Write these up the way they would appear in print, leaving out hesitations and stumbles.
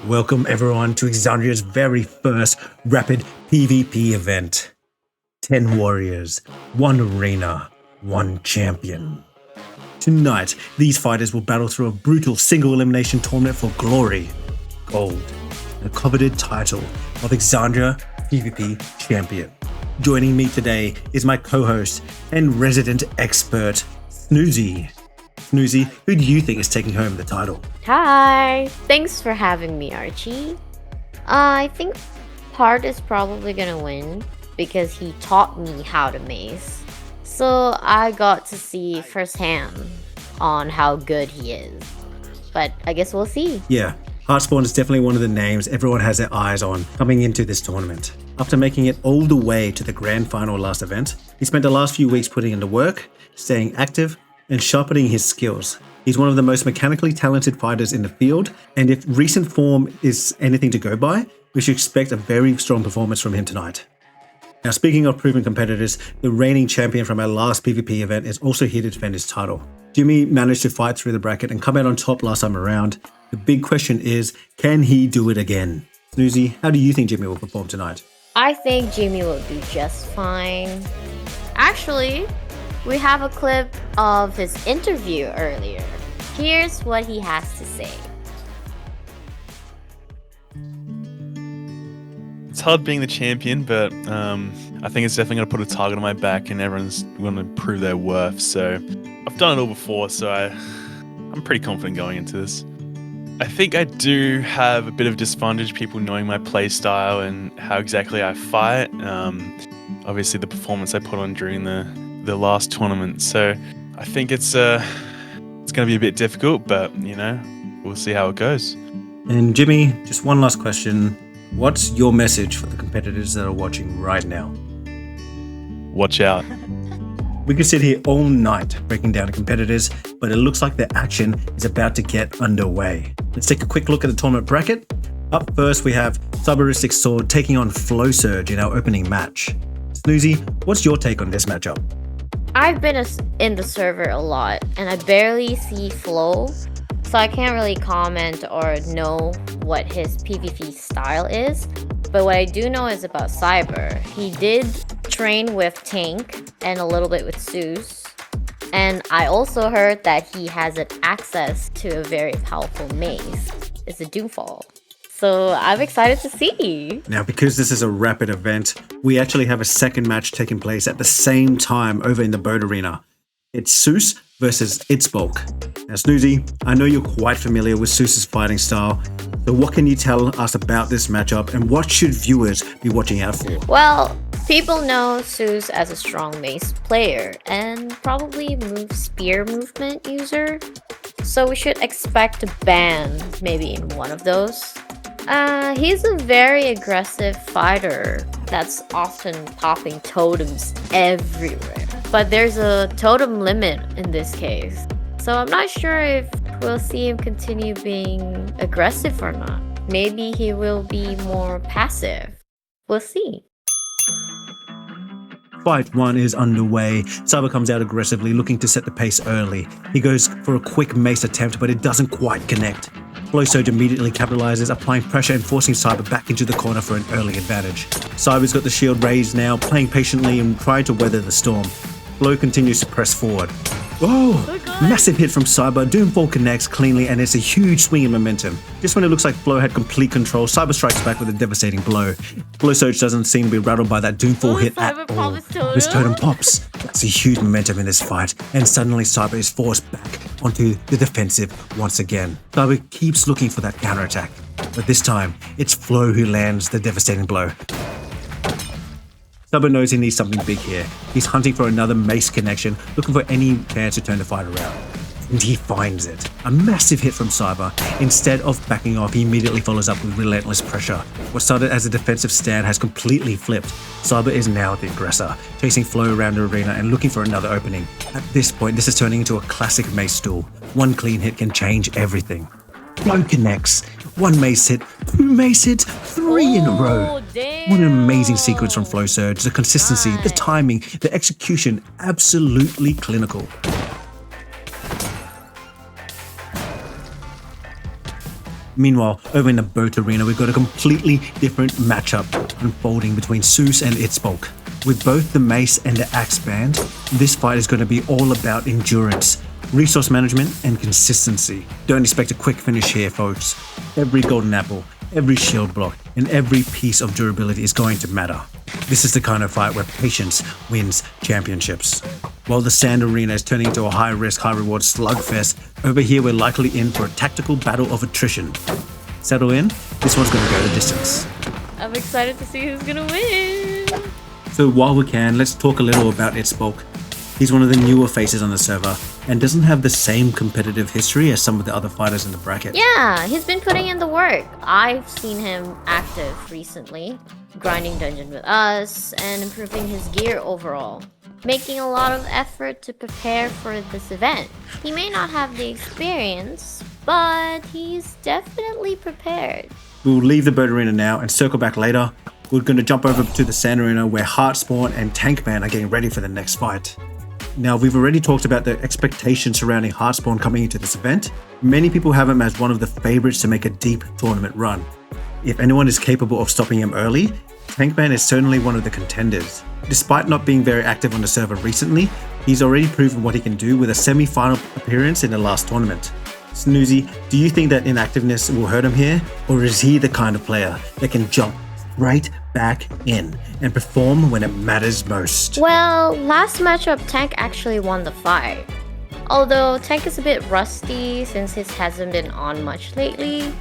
Welcome everyone to Exandria's very first rapid PvP event. 10 warriors, 1 arena, 1 champion. Tonight, these fighters will battle through a brutal single elimination tournament for glory, gold, and a coveted title of Exandria PvP champion. Joining me today is my co-host and resident expert, Snoozy. Snoozy, who do you think is taking home the title? Hi! Thanks for having me, Archie. I think Part is probably gonna win because he taught me how to mace. So I got to see firsthand on how good he is. But I guess we'll see. Yeah, Heartspawn is definitely one of the names everyone has their eyes on coming into this tournament. After making it all the way to the grand final last event, he spent the last few weeks putting in the work, staying active, and sharpening his skills. He's one of the most mechanically talented fighters in the field, and if recent form is anything to go by, we should expect a very strong performance from him tonight. Now, speaking of proven competitors, the reigning champion from our last PvP event is also here to defend his title. Jimmy managed to fight through the bracket and come out on top last time around. The big question is, can he do it again? Snoozy, how do you think Jimmy will perform tonight? I think Jimmy will do just fine. Actually, we have a clip of his interview earlier. Here's what he has to say. It's hard being the champion, but I think it's definitely going to put a target on my back and everyone's going to prove their worth. So I've done it all before, so I'm pretty confident going into this. I think I do have a bit of disadvantage, people knowing my play style and how exactly I fight. Obviously the performance I put on during the last tournament. So I think it's going to be a bit difficult, but you know, we'll see how it goes. And Jimmy, just one last question. What's your message for the competitors that are watching right now? Watch out. We could sit here all night breaking down the competitors, but it looks like the action is about to get underway. Let's take a quick look at the tournament bracket. Up first, we have Cyberistic Sword taking on Flow Surge in our opening match. Snoozy, what's your take on this matchup? I've been in the server a lot and I barely see Flo, so I can't really comment or know what his PvP style is. But what I do know is about Cyber. He did train with Tank and a little bit with Soos. And I also heard that he has access to a very powerful mace. It's a Doomfall. So I'm excited to see. Now, because this is a rapid event, we actually have a second match taking place at the same time over in the boat arena. It's Soos versus ItzBulk. Now, Snoozy, I know you're quite familiar with Soos's fighting style. So what can you tell us about this matchup and what should viewers be watching out for? Well, people know Soos as a strong mace player and probably spear movement user. So we should expect a ban maybe in one of those. He's a very aggressive fighter that's often popping totems everywhere. But there's a totem limit in this case. So I'm not sure if we'll see him continue being aggressive or not. Maybe he will be more passive. We'll see. Fight 1 is underway. Cyber comes out aggressively, looking to set the pace early. He goes for a quick mace attempt, but it doesn't quite connect. Flow Surge immediately capitalizes, applying pressure and forcing Cyber back into the corner for an early advantage. Cyber's got the shield raised now, playing patiently and trying to weather the storm. Flow continues to press forward. Oh, massive hit from Cyber. Doomfall connects cleanly and it's a huge swing in momentum. Just when it looks like Flow had complete control, Cyber strikes back with a devastating blow. Flow Surge doesn't seem to be rattled by that Doomfall hit at all. His totem pops. That's a huge momentum in this fight, and suddenly Cyber is forced back onto the defensive once again. Cyber keeps looking for that counterattack, but this time it's Flow who lands the devastating blow. Cyber knows he needs something big here. He's hunting for another mace connection, looking for any chance to turn the fight around. And he finds it. A massive hit from Cyber. Instead of backing off, he immediately follows up with relentless pressure. What started as a defensive stand has completely flipped. Cyber is now the aggressor, chasing Flow around the arena and looking for another opening. At this point, this is turning into a classic mace duel. One clean hit can change everything. Flow connects. 1 mace hit, 2 mace hits, 3 in a row. Damn. What an amazing sequence from Flow Surge. The consistency, the timing, the execution, absolutely clinical. Meanwhile, over in the boat arena, we've got a completely different matchup unfolding between Soos and ItzBulk. With both the mace and the axe banned, this fight is going to be all about endurance, resource management, and consistency. Don't expect a quick finish here, folks. Every golden apple, every shield block, and every piece of durability is going to matter. This is the kind of fight where patience wins championships. While the sand arena is turning into a high-risk, high-reward slugfest, over here we're likely in for a tactical battle of attrition. Settle in, this one's going to go the distance. I'm excited to see who's gonna win. So while we can, let's talk a little about ItzBulk. He's one of the newer faces on the server and doesn't have the same competitive history as some of the other fighters in the bracket. Yeah, he's been putting in the work. I've seen him active recently, grinding dungeon with us and improving his gear overall, making a lot of effort to prepare for this event. He may not have the experience, but he's definitely prepared. We'll leave the boat arena now and circle back later. We're going to jump over to the sand arena where Heartspawn and Tankman are getting ready for the next fight. Now, we've already talked about the expectations surrounding Heartspawn coming into this event. Many people have him as one of the favorites to make a deep tournament run. If anyone is capable of stopping him early, Tankman is certainly one of the contenders. Despite not being very active on the server recently, he's already proven what he can do with a semi-final appearance in the last tournament. Snoozy, do you think that inactiveness will hurt him here? Or is he the kind of player that can jump right back in and perform when it matters most? Well, last matchup, Tank actually won the fight. Although Tank is a bit rusty since he hasn't been on much lately.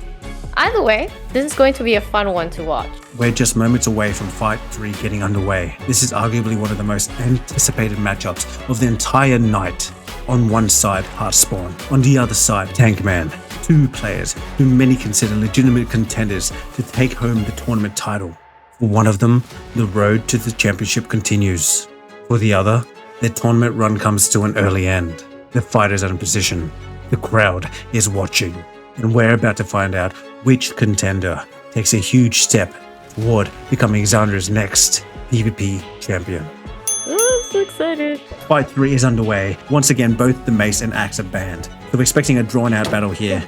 Either way, this is going to be a fun one to watch. We're just moments away from Fight 3 getting underway. This is arguably one of the most anticipated matchups of the entire night. On one side, Heartspawn. On the other side, Tankman. Two players who many consider legitimate contenders to take home the tournament title. For one of them, the road to the championship continues. For the other, their tournament run comes to an early end. The fighters are in position. The crowd is watching. And we're about to find out which contender takes a huge step toward becoming Exandria's next PvP champion. Oh, I'm so excited. Fight 3 is underway. Once again, both the mace and axe are banned. So we're expecting a drawn-out battle here.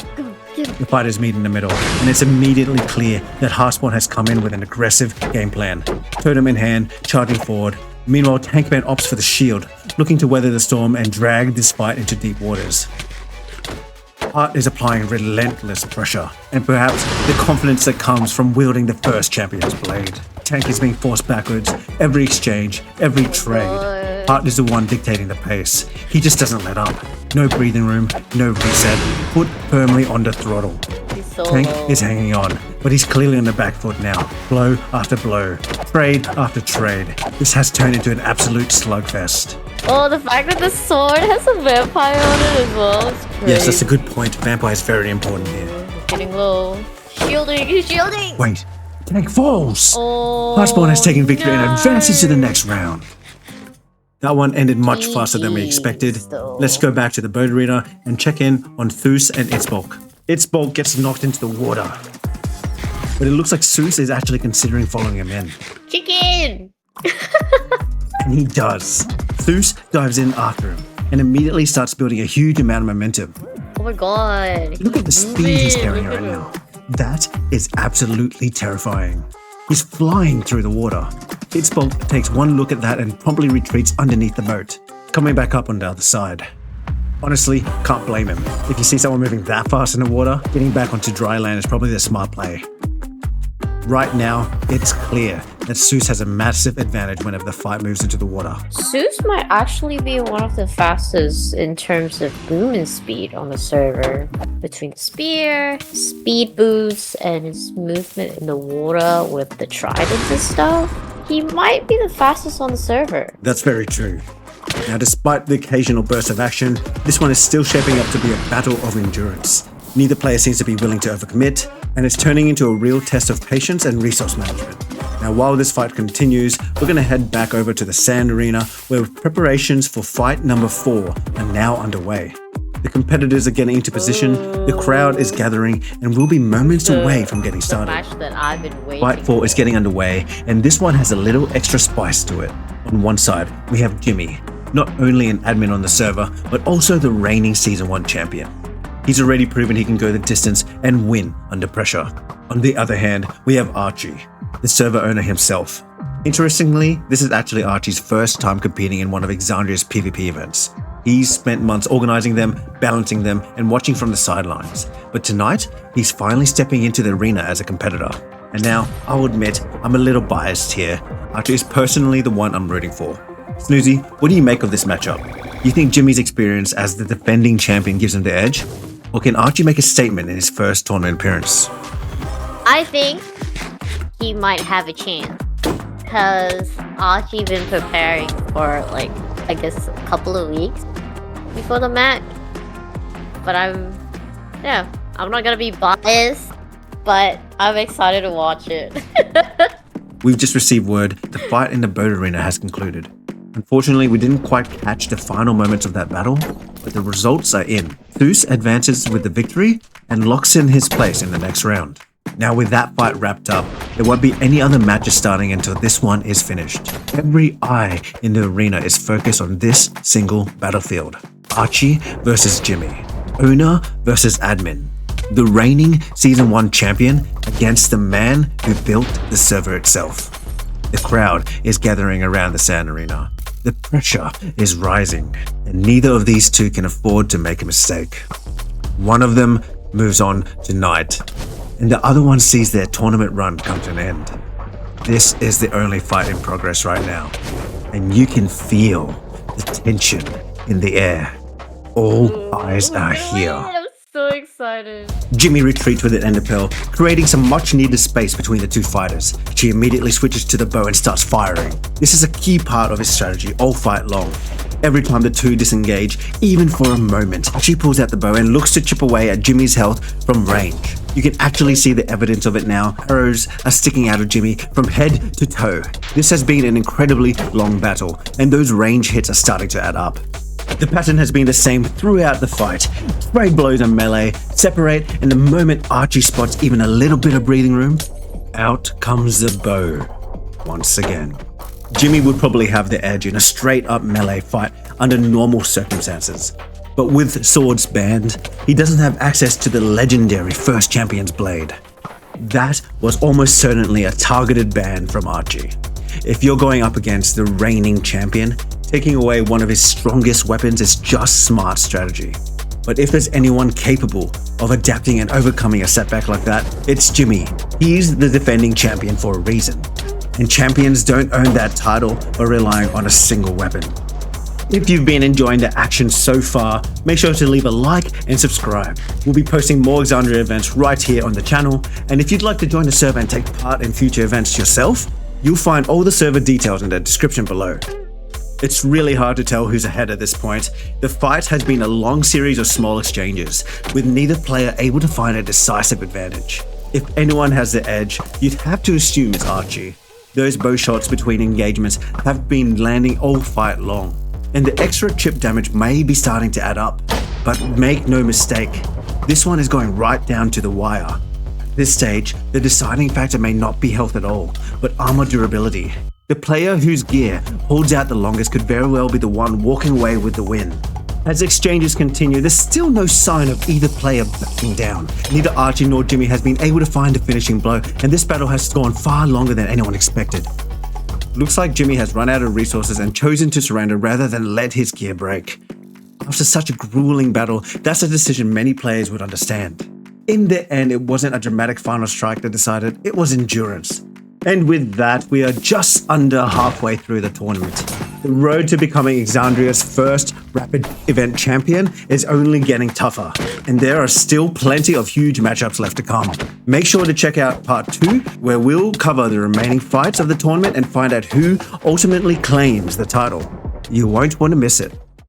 The fighters meet in the middle, and it's immediately clear that Heartspawn has come in with an aggressive game plan. Totem in hand, charging forward. Meanwhile, Tankman opts for the shield, looking to weather the storm and drag this fight into deep waters. Hart is applying relentless pressure, and perhaps the confidence that comes from wielding the first champion's blade. Tank is being forced backwards, every exchange, every trade. Hart is the one dictating the pace. He just doesn't let up. No breathing room, no reset, put firmly on the throttle. Tank is hanging on, but he's clearly on the back foot now. Blow after blow, trade after trade. This has turned into an absolute slugfest. Oh, the fact that the sword has a vampire on it as well is crazy. Yes, that's a good point. Vampire is very important here. He's getting low. Shielding, he's shielding! Wait, Tank falls! Oh, Heartspawn has taken victory and advances to the next round. That one ended much faster than we expected. Let's go back to the boat arena and check in on Soos and ItzBulk. ItzBulk gets knocked into the water, but it looks like Soos is actually considering following him in. Chicken! And he does. Soos dives in after him and immediately starts building a huge amount of momentum. Oh my god. Look at the speed he's carrying right now. That is absolutely terrifying. He's flying through the water. ItzBulk takes one look at that and promptly retreats underneath the boat, coming back up on the other side. Honestly, can't blame him. If you see someone moving that fast in the water, getting back onto dry land is probably the smart play. Right now, it's clear that Soos has a massive advantage whenever the fight moves into the water. Soos might actually be one of the fastest in terms of movement speed on the server. Between spear, speed boost, and his movement in the water with the tridents and stuff, he might be the fastest on the server. That's very true. Now, despite the occasional burst of action, this one is still shaping up to be a battle of endurance. Neither player seems to be willing to overcommit, and it's turning into a real test of patience and resource management. Now, while this fight continues, we're going to head back over to the sand arena, where preparations for fight number 4 are now underway. The competitors are getting into position, the crowd is gathering, and we'll be moments away from getting started. Match that I've been waiting Fight 4 is getting underway, and this one has a little extra spice to it. On one side, we have Jimmy, not only an admin on the server, but also the reigning Season 1 champion. He's already proven he can go the distance and win under pressure. On the other hand, we have Archie, the server owner himself. Interestingly, this is actually Archie's first time competing in one of Exandria's PvP events. He's spent months organizing them, balancing them, and watching from the sidelines. But tonight, he's finally stepping into the arena as a competitor. And now, I'll admit, I'm a little biased here. Archie is personally the one I'm rooting for. Snoozy, what do you make of this matchup? You think Jimmy's experience as the defending champion gives him the edge? Or can Archie make a statement in his first tournament appearance? I think he might have a chance. Because Archie been preparing for I guess a couple of weeks before the match. But I'm not gonna be biased, but I'm excited to watch it. We've just received word the fight in the boat arena has concluded. Unfortunately, we didn't quite catch the final moments of that battle, but the results are in. Soos advances with the victory and locks in his place in the next round. Now with that fight wrapped up, there won't be any other matches starting until this one is finished. Every eye in the arena is focused on this single battlefield. Archie versus Jimmy. Owner versus admin. The reigning Season 1 champion against the man who built the server itself. The crowd is gathering around the sand arena. The pressure is rising, and neither of these two can afford to make a mistake. One of them moves on tonight, and the other one sees their tournament run come to an end. This is the only fight in progress right now, and you can feel the tension in the air. All eyes are here. I'm so excited. Jimmy retreats with an ender pearl, creating some much needed space between the two fighters. She immediately switches to the bow and starts firing. This is a key part of his strategy all fight long. Every time the two disengage, even for a moment, she pulls out the bow and looks to chip away at Jimmy's health from range. You can actually see the evidence of it now. Arrows are sticking out of Jimmy from head to toe. This has been an incredibly long battle, and those range hits are starting to add up. The pattern has been the same throughout the fight. Spray blows and melee separate, and the moment Archie spots even a little bit of breathing room, out comes the bow once again. Jimmy would probably have the edge in a straight-up melee fight under normal circumstances. But with swords banned, he doesn't have access to the legendary First Champion's blade. That was almost certainly a targeted ban from Archie. If you're going up against the reigning champion, taking away one of his strongest weapons is just smart strategy. But if there's anyone capable of adapting and overcoming a setback like that, it's Jimmy. He's the defending champion for a reason. And champions don't earn that title by relying on a single weapon. If you've been enjoying the action so far, make sure to leave a like and subscribe. We'll be posting more Exandria events right here on the channel, and if you'd like to join the server and take part in future events yourself, you'll find all the server details in the description below. It's really hard to tell who's ahead at this point. The fight has been a long series of small exchanges, with neither player able to find a decisive advantage. If anyone has the edge, you'd have to assume it's Archie. Those bow shots between engagements have been landing all fight long, and the extra chip damage may be starting to add up. But make no mistake, this one is going right down to the wire. At this stage, the deciding factor may not be health at all, but armor durability. The player whose gear holds out the longest could very well be the one walking away with the win. As exchanges continue, there's still no sign of either player backing down. Neither Archie nor Jimmy has been able to find a finishing blow, and this battle has gone far longer than anyone expected. Looks like Jimmy has run out of resources and chosen to surrender rather than let his gear break. After such a grueling battle, that's a decision many players would understand. In the end, it wasn't a dramatic final strike that decided, it was endurance. And with that, we are just under halfway through the tournament. The road to becoming Exandria's first rapid event champion is only getting tougher, and there are still plenty of huge matchups left to come. Make sure to check out part 2, where we'll cover the remaining fights of the tournament and find out who ultimately claims the title. You won't want to miss it.